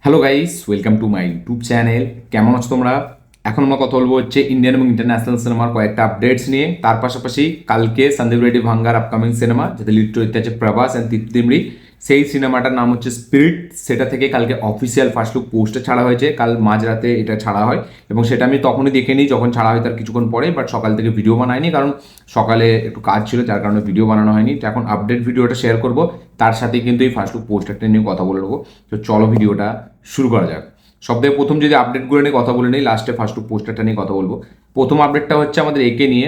Hello guys, welcome to my YouTube channel. কেমন আছো তোমরা? এখন আমরা কথা বলবো ইন্ডিয়ান এবং ইন্টারন্যাশনাল সিনেমার কয়েকটা আপডেটস নিয়ে। তার পাশাপাশি কালকে সন্দীপ রেড্ডি ভাঙ্গার আপকামিং সিনেমা, যাতে লিড চরিত্রে আছে প্রভাস অ্যান্ড তিতলিমড়ি, সেই সিনেমাটার নাম হচ্ছে স্পিরিট। সেটা থেকে কালকে অফিসিয়াল ফার্স্ট লুক পোস্টার ছাড়া হয়েছে। কাল মাঝরাতে এটা ছাড়া হয় এবং সেটা আমি তখনই দেখে নিই যখন ছাড়া হয় তার কিছুক্ষণ পরে। বাট সকাল থেকে ভিডিও বানাইনি, কারণ সকালে একটু কাজ ছিল, যার কারণে ভিডিও বানানো হয়নি। তো এখন আপডেট ভিডিওটা শেয়ার করব, তার সাথে কিন্তু এই ফার্স্ট লুক পোস্টারটা নিয়ে কথা বলবো। তো চলো ভিডিওটা শুরু করা যাক। সবথেকে প্রথম যদি আপডেটগুলো নিয়ে কথা বলে নিই, লাস্টে ফার্স্ট লুক পোস্টারটা নিয়ে কথা বলবো। প্রথম আপডেটটা হচ্ছে আমাদের একে নিয়ে,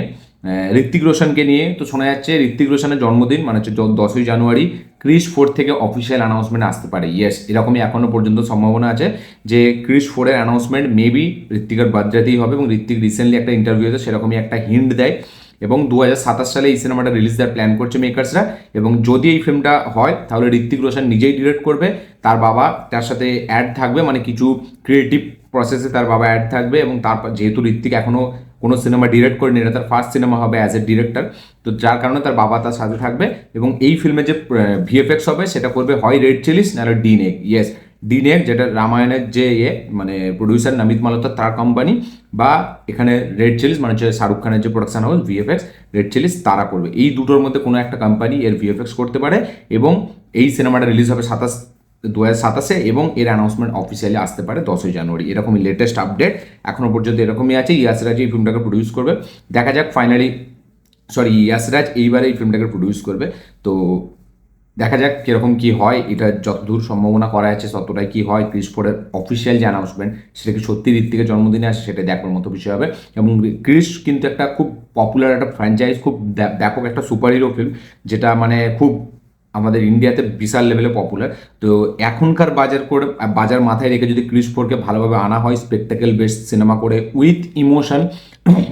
ঋত্বিক রোশনকে নিয়ে। তো শোনা যাচ্ছে ঋত্বিক রোশনের জন্মদিন মানে হচ্ছে 10ই জানুয়ারি ক্রিশ 4 থেকে অফিসিয়াল অ্যানাউন্সমেন্ট আসতে পারে। ইয়েস, এরকমই এখনও পর্যন্ত সম্ভাবনা আছে যে ক্রিশ 4-এর অ্যানাউন্সমেন্ট মেবি ঋত্বিকের বার্থডেতেই হবে। এবং ঋত্বিক রিসেন্টলি একটা ইন্টারভিউতে সেরকমই একটা হিন্ট দেয়। এবং 2027 সালে এই সিনেমাটা রিলিজ দেওয়ার প্ল্যান করছে মেকার্সরা। এবং যদি এই ফিল্মটা হয় তাহলে ঋত্বিক রোশন নিজেই ডিরেক্ট করবে, তার বাবা তার সাথে অ্যাড থাকবে, মানে কিছু ক্রিয়েটিভ প্রসেসে তার বাবা অ্যাড থাকবে। এবং তারপর যেহেতু ঋত্বিক এখনও কোনো সিনেমা ডিরেক্ট করেনি, এটা তার ফার্স্ট সিনেমা হবে অ্যাজ এ ডিরেক্টর, তো যার কারণে তার বাবা তার সাথে থাকবে। এবং এই ফিল্মে যে ভিএফএক্স হবে সেটা করবে হয় রেড চিলিস নাহলে ডিনেক। ইয়েস, ডিনেক, যেটা রামায়ণের যে মানে প্রডিউসার নমিত মালহোত্রা, তার কোম্পানি, বা এখানে রেড চিলিস মানে হচ্ছে শাহরুখ খানের যে production house VFX, red Chillies, তারা করবে। এই দুটোর মধ্যে কোনো একটা কোম্পানি এর ভিএফএক্স করতে পারে। এবং এই সিনেমাটা রিলিজ হবে 2027-এ এবং এর অ্যানাউন্সমেন্ট অফিসিয়ালি আসতে পারে 10ই জানুয়ারি। এরকমই লেটেস্ট আপডেট এখনও পর্যন্ত এরকমই আছে। ইয়াসরাজ এই ফিল্মটাকে প্রডিউস করবে। দেখা যাক ফাইনালি, ইয়াসরাজ এইবারে এই ফিল্মটাকে প্রডিউস করবে। তো দেখা যাক কীরকম কী হয়। এটা যতদূর সম্ভাবনা করা আছে ততটাই কী হয়। ক্রিস 4-এর অফিসিয়াল যে অ্যানাউন্সমেন্ট সেটা কি সত্যি ঋত্বিকের জন্মদিনে আসে, সেটা দেখার মতো বিষয় হবে। এবং ক্রিস কিন্তু একটা খুব পপুলার একটা ফ্র্যাঞ্চাইজ, খুব ব্যাপক একটা সুপার হিরো ফিল্ম, যেটা মানে খুব আমাদের ইন্ডিয়াতে বিশাল লেভেলে পপুলার। তো এখনকার বাজার মাথায় রেখে যদি ক্রিস 4-কে ভালোভাবে আনা হয়, স্পেকটেকেল বেসড সিনেমা করে with emotion,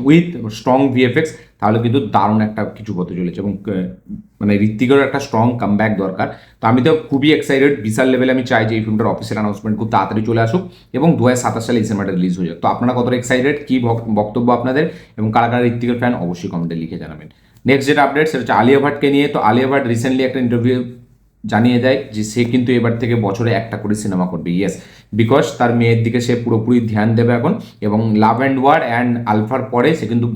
with strong VFX, তাহলে কিন্তু দারুণ একটা কিছু হতে চলেছে। এবং মানে ঋত্বিকেরও একটা স্ট্রং কামব্যাক দরকার। তো আমি তো খুবই এক্সাইটেড, বিশাল লেভেলে আমি চাই যে এই ফিল্মটার অফিসিয়াল অ্যানাউন্সমেন্ট খুব তাড়াতাড়ি চলে আসুক এবং 2027 সালে এই সিনেমাটা রিলিজ হয়ে যাক। তো আপনারা কতটা এক্সাইটেড, কী বক্তব্য আপনাদের, এবং কারা কারা ঋত্বিকের ফ্যান, অবশ্যই কমেন্টে লিখে জানাবেন। নেক্সট যেটা আপডেট সেটা হচ্ছে আলিয়া ভাটকে নিয়ে। তো আলিয়া ভাট রিসেন্টলি একটা ইন্টারভিউ জানিয়ে দেয় যে সে কিন্তু এবার থেকে বছরে একটা করে সিনেমা করবে। ইয়েস, বিকজ তার মেয়ের দিকে সে পুরোপুরি ধ্যান দেবে এখন। এবং লাভ অ্যান্ড ওয়ার অ্যান্ড আলফার পরে সে কিন্তু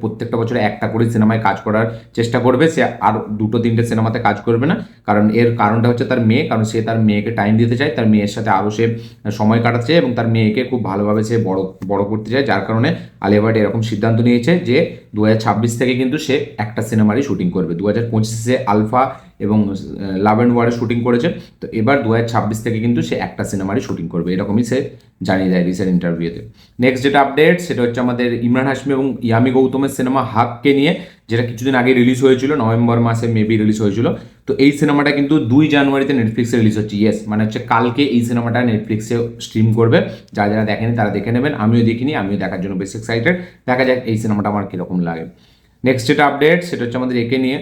প্রত্যেকটা বছরে একটা করে সিনেমায় কাজ করার চেষ্টা করবে। সে আর 2-3টে সিনেমাতে কাজ করবে না, কারণ এর কারণটা হচ্ছে তার মেয়ে। কারণ সে তার মেয়েকে টাইম দিতে চায়, তার মেয়ের সাথে আরও সে সময় কাটাতে চায় এবং তার মেয়েকে খুব ভালোভাবে সে বড় করতে চায়। যার কারণে আলিয়া ভাট এরকম সিদ্ধান্ত নিয়েছে যে 2026 থেকে কিন্তু সে একটা সিনেমারই শুটিং করবে। 2025-এ আলফা এবং লাভ অ্যান্ড ওয়ারে শুটিং করেছে, তো এবার 2026 থেকে কিন্তু সে একটা সিনেমারই শুটিং করবে, এরকমই সে জানিয়ে দেয় রিসেন্ট ইন্টারভিউতে। নেক্সট যেটা আপডেট সেটা হচ্ছে আমাদের ইমরান হাশমি এবং ইয়ামি গৌতমের সিনেমা হাককে নিয়ে, যেটা কিছুদিন আগে রিলিজ হয়েছিল, নভেম্বর মাসে মেবি রিলিজ হয়েছিল। তো এই সিনেমাটা কিন্তু 2 জানুয়ারিতে নেটফ্লিক্সে রিলিজ হচ্ছে। ইয়েস, মানে হচ্ছে কালকে এই সিনেমাটা নেটফ্লিক্সে স্ট্রিম করবে। যারা যারা দেখেনি তারা দেখে নেবেন, আমিও দেখিনি, আমিও দেখার জন্য বেশি এক্সাইটেড। দেখা যাক এই সিনেমাটা আমার কীরকম লাগে। নেক্সট যেটা আপডেট সেটা হচ্ছে আমাদের একে নিয়ে,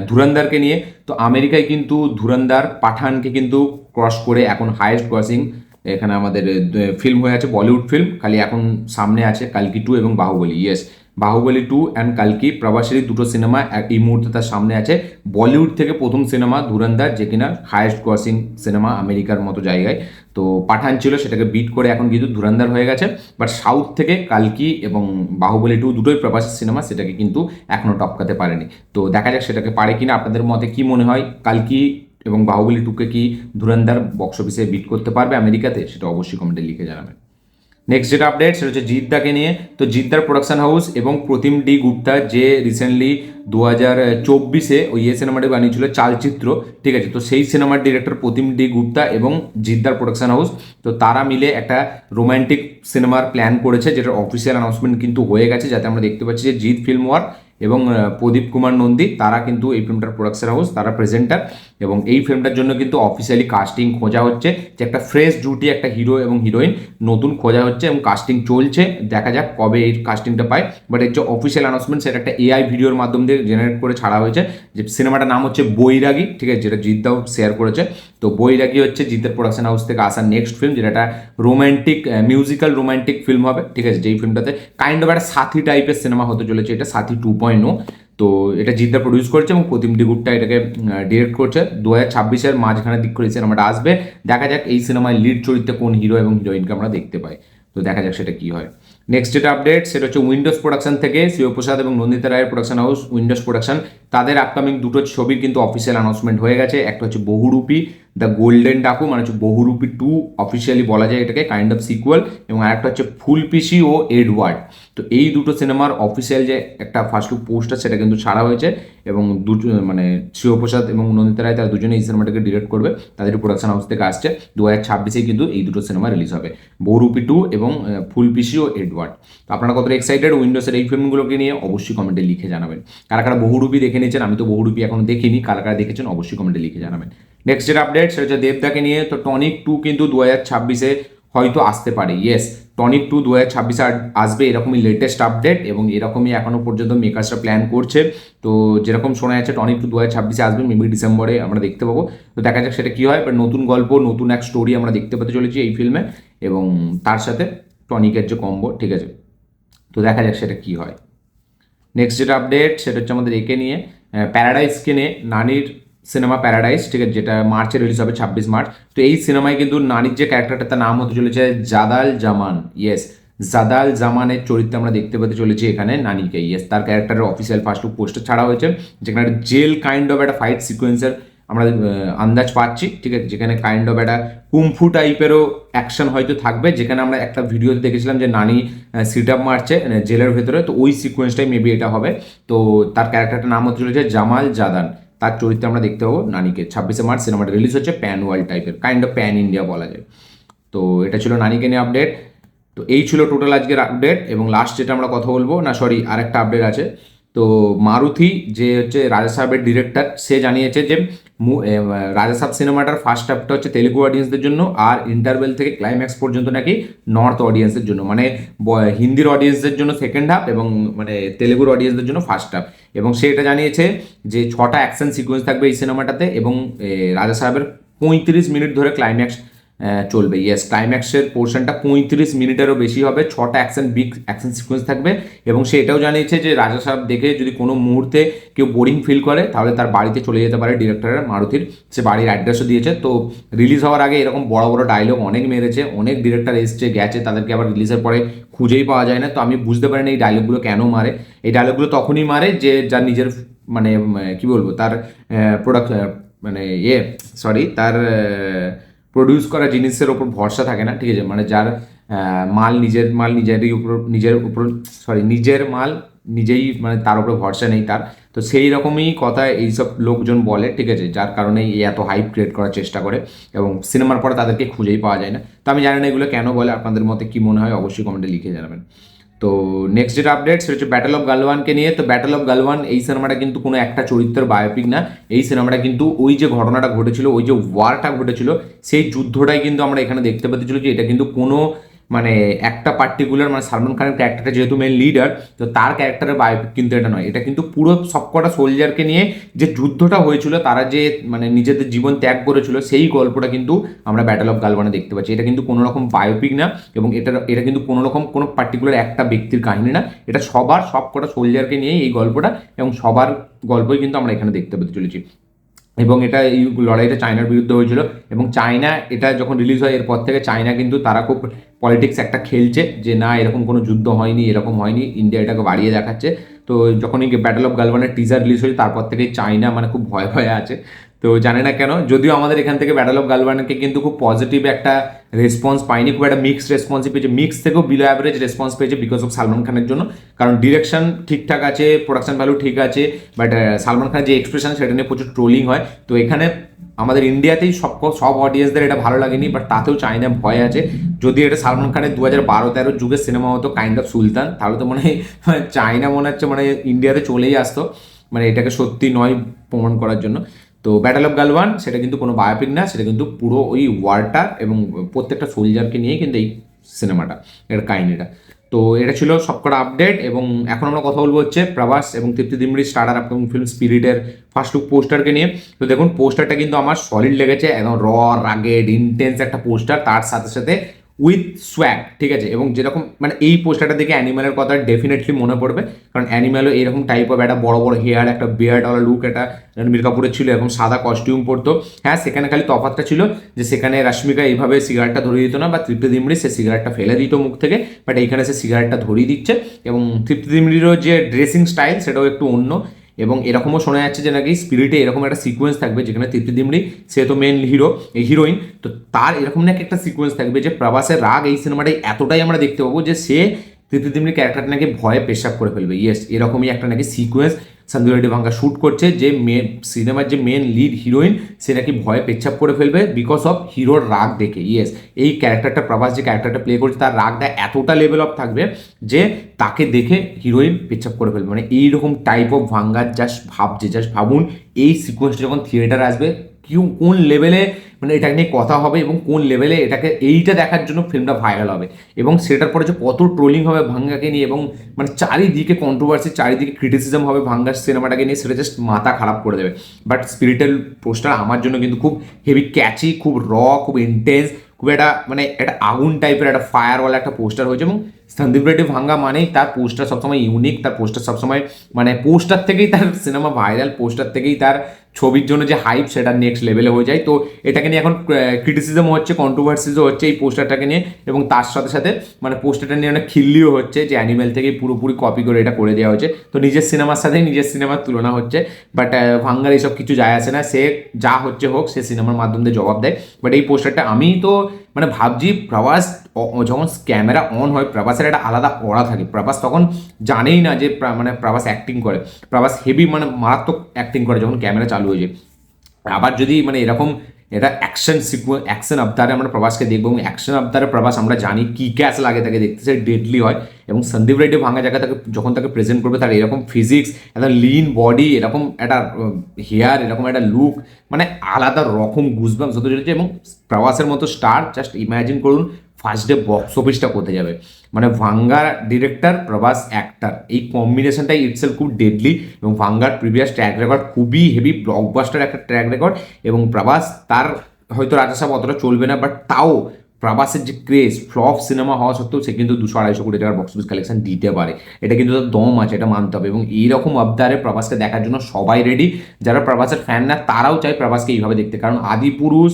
ধুরন্ধরকে নিয়ে। তো আমেরিকায় কিন্তু ধুরন্ধর পাঠানকে কিন্তু ক্রস করে এখন হাইয়েস্ট ক্রসিং এখানে আমাদের ফিল্ম হয়ে আছে, বলিউড ফিল্ম। খালি এখন সামনে আছে কালকি 2 এবং বাহুবলী। ইয়েস, বাহুবলী 2 অ্যান্ড কালকি, প্রভাসেরই দুটো সিনেমা এই মুহূর্তে তার সামনে আছে। বলিউড থেকে প্রথম সিনেমা ধুরন্ধর, যে কিনা হাইয়েস্ট ক্রসিং সিনেমা আমেরিকার মতো জায়গায়। তো পাঠান ছিল, সেটাকে বিট করে এখন কিন্তু ধুরন্ধর হয়ে গেছে। বাট সাউথ থেকে কালকি এবং বাহুবলী 2 দুটোই প্রভাসের সিনেমা, সেটাকে কিন্তু এখনও টপকাতে পারেনি। তো দেখা যাক সেটাকে পারে কিনা। আপনাদের মতে কি মনে হয়, কালকি এবং বাহুবলী 2-কে কি ধুরন্ধর বক্স অফিসে বিট করতে পারবে আমেরিকাতে, সেটা অবশ্যই কমেন্টে লিখে জানাবেন। নেক্সট যেটা আপডেট সেটা হচ্ছে জিদ্দাকে নিয়ে। তো জিদ্দার প্রোডাকশন হাউস এবং প্রতিম ডি গুপ্তা, যে রিসেন্টলি 2024-এ ওই সিনেমাটি বানিয়েছিল চালচিত্র, ঠিক আছে, তো সেই সিনেমার ডিরেক্টর প্রতিম ডি গুপ্তা এবং জিদ্দার প্রোডাকশন হাউস, তো তারা মিলে একটা রোম্যান্টিক সিনেমার প্ল্যান করেছে, যেটার অফিসিয়াল অ্যানাউন্সমেন্ট কিন্তু হয়ে গেছে। যাতে আমরা দেখতে পাচ্ছি যে জিৎ ফিল্ম ওয়ার্ক এবং প্রদীপ কুমার নন্দী, তারা কিন্তু এই ফিল্মটার প্রোডাকশন হাউস, তারা প্রেজেন্টার। এবং এই ফিল্মটার জন্য কিন্তু অফিসিয়ালি কাস্টিং খোঁজা হচ্ছে, যে একটা ফ্রেশ জুটি, একটা হিরো এবং হিরোইন নতুন খোঁজা হচ্ছে এবং কাস্টিং চলছে। দেখা যাক কবে এই কাস্টিংটা পায়। বাট এর যে অফিসিয়াল অ্যানাউন্সমেন্ট সেটা একটা এআই ভিডিওর মাধ্যম দিয়ে জেনারেট করে ছাড়া হয়েছে। যে সিনেমাটার নাম হচ্ছে বৈরাগী, ঠিক আছে, যেটা জিদ্দাও শেয়ার করেছে। তো বৈরাগী হচ্ছে জিতের প্রোডাকশন হাউস থেকে আসা নেক্সট ফিল্ম, যেটা একটা রোম্যান্টিক মিউজিক্যাল রোম্যান্টিক ফিল্ম হবে, ঠিক আছে। যেই ফিল্মটাতে কাইন্ড অফ একটা সাথী টাইপের সিনেমা হতে চলেছে, এটা সাথী 2.0। তো এটা জিদ্দার প্রডিউস করছে এবং প্রতিম ডিগুটটা এটাকে ডিরেক্ট করছে। 2026-এর মাঝখানের দিক করে এই সিনেমাটা আসবে। দেখা যাক এই সিনেমায় লিড চরিত্রে কোন হিরো এবং হিরোইনকে আমরা দেখতে পাই। তো দেখা যাক সেটা কি হয়। নেক্সট যেটা আপডেট সেটা হচ্ছে উইন্ডোজ প্রোডাকশন থেকে শিবপ্রসাদ এবং নন্দিতা রায়ের প্রোডাকশন হাউস উইন্ডোজ প্রোডাকশন, তাদের আপকামিং দুটো ছবির কিন্তু অফিসিয়াল অ্যানাউন্সমেন্ট হয়ে গেছে। একটা হচ্ছে বহুরূপী দ্য গোল্ডেন ডাকু, মানে হচ্ছে বহুরূপী 2 অফিসিয়ালি বলা যায় এটাকে, কাইন্ড অফ সিকুয়াল, এবং আরেকটা হচ্ছে ফুলপিসি ও এডওয়ার্ড। তো এই দুটো সিনেমার অফিসিয়াল যে একটা ফার্স্ট লুক পোস্টার সেটা কিন্তু ছাড়া হয়েছে এবং দুটো মানে শিবপ্রসাদ এবং নন্দিতা রায় তারা দুজনে এই সিনেমাটাকে ডিরেক্ট করবে, তাদের প্রোডাকশন হাউস থেকে আসছে। 2026-এ কিন্তু এই দুটো সিনেমা রিলিজ হবে, বহুরূপী 2 এবং ফুলপিসি ও এডওয়ার্ড। তো আপনারা কতটা এক্সাইটেড উইন্ডোজের এই ফিল্মগুলোকে নিয়ে অবশ্যই কমেন্টে লিখে জানাবেন। কারা কারা বহুরূপী দেখে নিয়েছেন, আমি তো বহুরূপী এখনো দেখিনি, কারা কারা দেখেছেন অবশ্যই কমেন্টে লিখে জানাবেন। নেক্সট যেটা আপডেট সেটা হচ্ছে দেবদাকে নিয়ে। তো টনিক 2 কিন্তু 2026-এ হয়তো আসতে পারে। ইয়েস, টনিক 2 2026-এ আসবে, এরকমই লেটেস্ট আপডেট এবং এরকমই এখনো পর্যন্ত মেকার্সরা প্ল্যান করছে। তো যেরকম শোনা যাচ্ছে টনিক 2 2026-এ আসবে, মেবি ডিসেম্বরে আমরা দেখতে পাবো। তো দেখা যাক সেটা কী হয়, বাট নতুন গল্প নতুন এক স্টোরি আমরা দেখতে পেতে চলেছি এই ফিল্মে, এবং তার সাথে টনিকের যে কম্বো, ঠিক আছে। তো দেখা যাক সেটা কী হয়। নেক্সট যেটা আপডেট সেটা হচ্ছে আমাদের একে নিয়ে, প্যারাডাইসকে নিয়ে, নানির সিনেমা প্যারাডাইস, ঠিক আছে, যেটা মার্চে রিলিজ হবে 26 মার্চ। তো এই সিনেমায় কিন্তু নানির যে ক্যারেক্টারটা তার নাম হতে চলেছে জাদাল জামান। ইয়েস, জাদাল জামানের চরিত্রে আমরা দেখতে পেতে চলেছি এখানে নানিকে। ইয়েস, তার ক্যারেক্টারের অফিসিয়াল ফার্স্ট লুক পোস্টার ছাড়া হয়েছে, যেখানে একটা জেল কাইন্ড অফ একটা ফাইট সিকোয়েন্সের আমরা আন্দাজ পাচ্ছি, ঠিক আছে, যেখানে কাইন্ড অফ একটা কুমফু টাইপেরও অ্যাকশন হয়তো থাকবে, যেখানে আমরা একটা ভিডিওতে দেখেছিলাম যে নানি সিট আপ মারছে জেলের ভেতরে, তো ওই সিকোয়েন্সটাই মেবি এটা হবে। তো তার ক্যারেক্টারটার নাম হতে চলেছে জামাল জাদান, তার চরিত্রে আমরা দেখতে পাবো নানিকে। 26 মার্চ সিনেমাটা রিলিজ হচ্ছে, প্যান ওয়ার্ল্ড টাইপের, কাইন্ড অফ প্যান ইন্ডিয়া বলা যায়। তো এটা ছিল নানিকে নিয়ে আপডেট। তো এই ছিল টোটাল আজকের আপডেট, এবং লাস্ট যেটা আমরা কথা বলবো, না সরি আরেকটা আপডেট আছে। তো মারুথি যে হচ্ছে রাজা সাহেবের ডিরেক্টর, সে জানিয়েছে যে রাজা সাহেব সিনেমাটার ফার্স্ট হাফটা হচ্ছে তেলেগু অডিয়েন্সদের জন্য, আর ইন্টারভেল থেকে ক্লাইম্যাক্স পর্যন্ত নাকি নর্থ অডিয়েন্সের জন্য, মানে হিন্দির অডিয়েন্সদের জন্য সেকেন্ড হাফ এবং মানে তেলেগুর অডিয়েন্সদের জন্য ফার্স্ট হাফ। এবং সে এটা জানিয়েছে যে 6টা অ্যাকশন সিকোয়েন্স থাকবে এই সিনেমাটাতে, এবং রাজা সাহেবের 35 মিনিট ধরে ক্লাইম্যাক্স চলবে। ইয়েস, ক্লাইম্যাক্সের পোর্শনটা 35 মিনিটেরও বেশি হবে, 6টা বিগ অ্যাকশন সিকোয়েন্স থাকবে। এবং সে এটাও জানিয়েছে যে রাজা সাহেব দেখে যদি কোনো মুহূর্তে কেউ বোরিং ফিল করে তাহলে তার বাড়িতে চলে যেতে পারে ডিরেক্টরের মারুতির, সে বাড়ির অ্যাড্রেসও দিয়েছে। তো রিলিজ হওয়ার আগে এরকম বড় বড় ডায়লগ অনেক মেরেছে, অনেক ডিরেক্টর এসছে গেছে, তাদেরকে আবার রিলিজের পরে খুঁজেই পাওয়া যায় না। তো আমি বুঝতে পারি না এই ডায়লগগুলো কেন মারে। এই ডায়লগগুলো তখনই মারে যে যার নিজের মানে কি বলবো তার প্রোডাক্ট মানে তার প্রডিউস করা জিনিসের ওপর ভরসা থাকে না, ঠিক আছে, মানে যার নিজের মাল নিজের মাল নিজেই মানে তার উপরে ভরসা নেই তার। তো সেই রকমই কথা এইসব লোকজন বলে, ঠিক আছে, যার কারণে এত হাইপ ক্রিয়েট করার চেষ্টা করে এবং সিনেমার পরে তাদেরকে খুঁজেই পাওয়া যায় না। তো আমি জানি না এগুলো কেন বলে, আপনাদের মতে কী মনে হয় অবশ্যই কমেন্টে লিখে জানাবেন। তো নেক্সট যেটা আপডেট সেটা হচ্ছে ব্যাটল অফ গালওয়ানকে নিয়ে। তো ব্যাটল অফ গালওয়ান এই সিনেমাটা কিন্তু কোনো একটা চরিত্রের বায়োপিক না, এই সিনেমাটা কিন্তু ওই যে ঘটনাটা ঘটেছিল, ওই যে ওয়ারটা ঘটেছিল, সেই যুদ্ধটাই কিন্তু আমরা এখানে দেখতে পেতে চলেছি। এটা কিন্তু কোনো মানে একটা পার্টিকুলার মানে সালমান খানের ক্যারেক্টারটা যেহেতু মেন লিডার, তো তার ক্যারেক্টারের বায়োপিক কিন্তু এটা নয়। এটা কিন্তু পুরো সবকটা সোলজারকে নিয়ে যে যুদ্ধটা হয়েছিল, তারা যে মানে নিজেদের জীবন ত্যাগ করেছিল, সেই গল্পটা কিন্তু আমরা ব্যাটল অফ গালওয়ানে দেখতে পাচ্ছি। এটা কিন্তু কোনো রকম বায়োপিক না, এবং এটা কিন্তু কোনো রকম কোনো পার্টিকুলার একটা ব্যক্তির কাহিনী না, এটা সবকটা সোলজারকে নিয়ে এই গল্পটা, এবং সবার গল্পই কিন্তু আমরা এখানে দেখতে পেতে চলেছি। এবং এটা এই লড়াইটা চায়নার বিরুদ্ধে হয়েছিল, এবং চায়না এটা যখন রিলিজ হয় এরপর থেকে চায়না কিন্তু তারা খুব পলিটিক্স একটা খেলছে যে না এরকম কোনো যুদ্ধ হয়নি, এরকম হয়নি, ইন্ডিয়া এটাকে বাড়িয়ে দেখাচ্ছে। তো যখনই ব্যাটল অফ গালওয়ানের টিজার রিলিজ হয়েছে তারপর থেকেই চায়না মানে খুব ভয় ভয়ে আছে। তো জানে না কেন, যদিও আমাদের এখান থেকে ব্যাটল অফ গালওয়ানকে কিন্তু খুব পজিটিভ একটা রেসপন্স পাইনি, খুব একটা মিক্সড রেসপন্সই পেয়েছে, মিক্স থেকেও বিলো অ্যাভারেজ রেসপন্স পেয়েছে বিকজ অফ সালমান খানের জন্য। কারণ ডিরেকশন ঠিকঠাক আছে, প্রোডাকশন ভ্যালু ঠিক আছে, বাট সালমান খানের যে এক্সপ্রেশন সেটা নিয়ে প্রচুর ট্রোলিং হয়। তো এখানে আমাদের ইন্ডিয়াতেই সব অডিয়েন্সদের এটা ভালো লাগেনি, বাট তাতেও চায়না ভয় আছে। যদি এটা সালমান খানের 2012-13 যুগের সিনেমা হতো কাইন্ড অফ সুলতান, তাহলে তো মনে হয় চায়না মনে হচ্ছে মানে ইন্ডিয়াতে চলেই আসতো, মানে এটাকে সত্যি নয় প্রমাণ করার জন্য। তো ব্যাটল অফ গালওয়ান সেটা কিন্তু কোনো বায়োপিক না, সেটা কিন্তু পুরো ওই ওয়ারটা এবং প্রত্যেকটা সোলজারকে নিয়ে কিন্তু এই সিনেমাটা, এর কাহিনিটা। তো এটা ছিল সবকটা আপডেট, এবং এখন আমরা কথা বলবো হচ্ছে প্রভাস এবং Tripti Dimri starrer upcoming film স্পিরিটের ফার্স্ট লুক পোস্টারকে নিয়ে। তো দেখুন পোস্টারটা কিন্তু আমার সলিড লেগেছে, একদম র রাগেড ইন্টেন্স একটা পোস্টার, তার সাথে সাথে উইথ সোয়াগ, ঠিক আছে। এবং যেরকম মানে এই পোস্টারটা দেখে অ্যানিম্যালের কথা ডেফিনেটলি মনে পড়বে, কারণ অ্যানিম্যালও এরকম টাইপ অফ একটা বড় বড় হেয়ার, একটা বিয়ার্ডওয়ালা লুক, একটা রণবীর কাপুরের ছিল, এরকম সাদা কস্টিউম পরতো। হ্যাঁ, সেখানে খালি তফাৎটা ছিল যে সেখানে রশ্মিকা এইভাবে সিগারেটটা ধরিয়ে দিত না, বা তৃপ্তি দিমড়ি সে সিগারেটটা ফেলে দিত মুখ থেকে, বাট এইখানে সে সিগারেটটা ধরিয়ে দিচ্ছে। এবং তৃপ্তি দিমড়িরও যে ড্রেসিং স্টাইল সেটাও একটু অন্য। এবং এরকমও শোনা যাচ্ছে যে নাকি স্পিরিটে এরকম একটা সিকোয়েন্স থাকবে যেখানে তৃপ্তি দিমড়ি, সে তো মেন হিরো, হিরোইন, তো তার এরকম নাকি একটা সিকোয়েন্স থাকবে যে প্রভাসের রাগ এই সিনেমাটাই এতটাই আমরা দেখতে পাবো যে সে তৃপ্তি দিমড়ির ক্যারেক্টারটা নাকি ভয়ে পেশাব করে ফেলবে। ইয়েস, এরকমই একটা নাকি সিকোয়েন্স সন্দীপ রেড্ডি ভাঙ্গা শ্যুট করছে, যে সিনেমার যে মেন লিড হিরোইন সে নাকি ভয়ে পেচ্ছাপ করে ফেলবে বিকজ অফ হিরোর রাগ দেখে। ইয়েস, এই ক্যারেক্টারটা প্রভাস যে ক্যারেক্টারটা প্লে করছে তার রাগটা এতটা লেভেল অফ থাকবে যে তাকে দেখে হিরোইন পেচ্ছাপ করে ফেলবে। মানে এইরকম টাইপ অফ ভাঙ্গার জাস্ট ভাবছে, জাস্ট ভাবুন এই সিকোয়েন্সটা যখন থিয়েটারে আসবে কোন লেভেলে মানে এটা নিয়ে কথা হবে, এবং কোন লেভেলে এটাকে এইটা দেখার জন্য ফিল্মটা ভাইরাল হবে, এবং সেটার পরে যে কত ট্রোলিং হবে ভাঙ্গাকে নিয়ে, এবং মানে চারিদিকে কন্ট্রোভার্সি, চারিদিকে ক্রিটিসিজম হবে ভাঙ্গার সিনেমাটাকে নিয়ে, সেটা জাস্ট মাথা খারাপ করে দেবে। বাট স্পিরিটের পোস্টার আমার জন্য কিন্তু খুব হেভি ক্যাচি, খুব খুব ইন্টেন্স, খুব একটা মানে একটা আগুন টাইপের একটা ফায়ারওয়ালা একটা পোস্টার হয়েছে। এবং সন্দীপ রেড্ডি ভাঙ্গা মানেই তার পোস্টার সবসময় ইউনিক, তার পোস্টার সবসময় মানে পোস্টার থেকেই তার সিনেমা ভাইরাল, পোস্টার থেকেই তার ছবির জন্য যে হাইপ সেটা নেক্সট লেভেলে হয়ে যায়। তো এটাকে নিয়ে এখন ক্রিটিসিজম হচ্ছে, কন্ট্রোভার্সিসও হচ্ছে এই পোস্টারটাকে নিয়ে, এবং তার সাথে সাথে মানে পোস্টারটা নিয়ে অনেক খিল্লিও হচ্ছে যে অ্যানিমেল থেকে পুরোপুরি কপি করে এটা করে দেওয়া হচ্ছে। তো নিজের সিনেমার সাথেই নিজের সিনেমার তুলনা হচ্ছে, বাট ভাঙ্গার এইসব কিছু যায় আসে না, সে যা হচ্ছে হোক, সে সিনেমার মাধ্যম দিয়ে জবাব দেয়। বাট এই পোস্টারটা আমি তো মানে ভাবছি প্রভাস যখন ক্যামেরা অন হয় প্রভাসের একটা আলাদা অরা থাকে, প্রভাস তখন জানেই না যে মানে প্রভাস অ্যাক্টিং করে, প্রভাস হেভি মানে মারাত্মক অ্যাক্টিং করে যখন ক্যামেরা চালু হয়ে যায়। আবার যদি মানে এরকম এটা অ্যাকশন আবতারে আমরা প্রভাসকে দেখবো, এবং অ্যাকশন আবতারে প্রভাস আমরা জানি কি ক্যাশ লাগে তাকে দেখতে, সে ডেডলি হয়। এবং সন্দীপ রেড্ডি ভাঙা জায়গায় তাকে যখন তাকে প্রেজেন্ট করবে, তার এরকম ফিজিক্স, একটা লিন বডি, এরকম একটা হেয়ার, এরকম একটা লুক, মানে আলাদা রকম গুজবাম্স হতে চলেছে। এবং প্রভাসের মতো স্টার জাস্ট ইমাজিন করুন ফার্স্ট ডে বক্স অফিসটা করতে যাবে, মানে ভাঙ্গার ডিরেক্টর প্রভাস অ্যাক্টার, এই কম্বিনেশনটাই ইটসেলফ খুব ডেডলি। এবং ভাঙ্গার প্রিভিয়াস ট্র্যাক রেকর্ড খুবই হেভি, ব্লকবাস্টার একটা ট্র্যাক রেকর্ড। এবং প্রভাস তার হয়তো রাজা সাহেব অতটা চলবে না, বাট তাও প্রভাসের যে ক্রেজ, ফ্লপ সিনেমা হওয়া সত্ত্বেও সে কিন্তু 200-250 কোটি টাকার বক্স অফিস কালেকশন দিতে পারে, এটা কিন্তু তার দম আছে, এটা মানতে হবে। এবং এইরকম আবদারে প্রভাসকে দেখার জন্য সবাই রেডি, যারা প্রভাসের ফ্যান না তারাও চায় প্রভাসকে এইভাবে দেখতে, কারণ আদিপুরুষ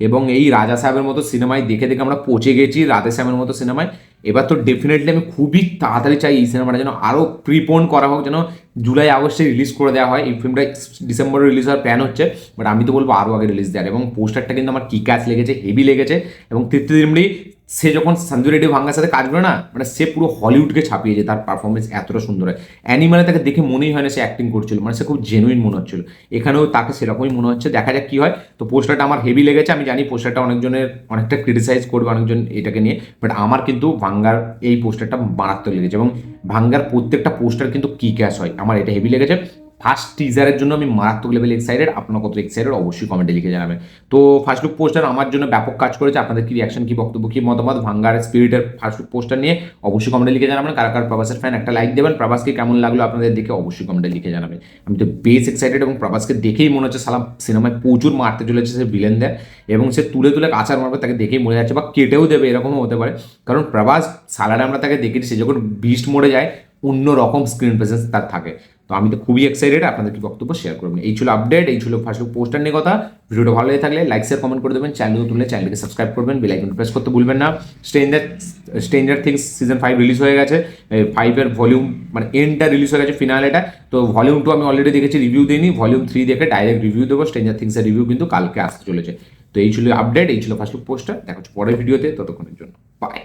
এবং এই রাজা সাহেবের মতো সিনেমায় দেখে দেখে আমরা পচে গেছি, রাধে শ্যামের মতো সিনেমায়। এবার তো ডেফিনেটলি আমি খুবই তাড়াতাড়ি চাই এই সিনেমাটা যেন আরও প্রিপোন করা হোক, যেন জুলাই আগস্টে রিলিজ করে দেওয়া হয়। এই ফিল্মটা ডিসেম্বরে রিলিজ হওয়ার প্ল্যান হচ্ছে, বাট আমি তো বলবো আরও আগে রিলিজ দেওয়ার। এবং পোস্টারটা কিন্তু আমার কি কাজ লেগেছে, হেভি লেগেছে। এবং তৃপ্তি দিমড়ি সে যখন সঞ্জু রেড্ডি ভাঙ্গার সাথে কাজ করে না, মানে সে পুরো হলিউডকে ছাপিয়েছে, তার পারফরমেন্স এতটা সুন্দর হয়। অ্যানিমালে তাকে দেখে মনেই হয় না সে অ্যাক্টিং করছিল, মানে সে খুব জেনুইন মনে হচ্ছিল, এখানেও তাকে সেরকমই মনে হচ্ছে। দেখা যাক কী হয়। তো পোস্টারটা আমার হেভি লেগেছে, আমি জানি পোস্টারটা অনেকজনের অনেকটা ক্রিটিসাইজ করবে অনেকজন এটাকে নিয়ে, বাট আমার কিন্তু ভাঙ্গার এই পোস্টারটা মারাত্মক লেগেছে। এবং ভাঙ্গার প্রত্যেকটা পোস্টার কিন্তু কি ক্যাশ হয়, আমার এটা হেভি লেগেছে। ফার্স্ট টিজারের জন্য আমি মারাত্মক লেভেল এক্সাইটেড, আপনার কত এক্সাইটেড অবশ্যই কমেন্টে লিখে জানাবেন। তো ফার্স্ট লুক পোস্টার আমার জন্য ব্যাপক কাজ করেছে, আপনাদের কি রিয়াকশন, কি বক্তব্য, কি মতামত ভাঙ্গার স্পিরিটের ফার্স্ট লুক পোস্টার নিয়ে অবশ্যই কমেন্টে লিখে জানাবেন। কারা কার প্রভাসের ফ্যান একটা লাইক দেবেন, প্রভাসকে কেমন লাগলো আপনাদের দেখে অবশ্যই কমেন্টে লিখে জানাবেন। আমি তো বেশ এক্সাইটেড, এবং প্রভাসকে দেখেই মনে হচ্ছে সালাম সিনেমায় প্রচুর মারতে চলেছে সে ভিলেনদের, এবং সে তুলে তুলে কাঁচার মারবে, তাকে দেখেই মনে যাচ্ছে, বা কেটেও দেবে এরকমও হতে পারে। কারণ প্রভাস সালারে আমরা তাকে দেখেছি, সে যখন বিস্ট মোড়ে যায় অন্য রকম স্ক্রিন প্রেজেন্স তার থাকে। তো আমি তো খুবই এক্সাইটেড, আপনাদের কি বক্তব্য শেয়ার করবেন। এই ছিল আপডেট, এই ছিল ফার্স্ট লুক পোস্টার নিয়ে কথা। ভিডিওটা ভালো লেগে থাকলে লাইক শেয়ার কমেন্ট করে দেবেন, চ্যানেল তুললে চ্যানেলকে সাবস্ক্রাইব করবেন, বেল আইকন প্রেস করতে ভুলবেন না। স্ট্রেঞ্জার থিংস সিজন 5 রিলিজ হয়ে গেছে, 5-এর ভলিউম মানে এন্ডটা রিলিজ হয়ে গেছে, ফিনালেটা। তো ভলিউম 2 আমি অলরেডি দেখেছি, রিভিউ দিইনি, ভলিউম 3 দেখে ডাইরেক্ট রিভিউ দেবো। স্ট্রেঞ্জার থিংসের রিভিউ কিন্তু কালকে আসতে চলেছে। তো এই ছিল আপডেট, এই ছিল ফার্স্ট লুক পোস্টার। দেখা হচ্ছে পরের ভিডিওতে, ততক্ষণের জন্য বাই।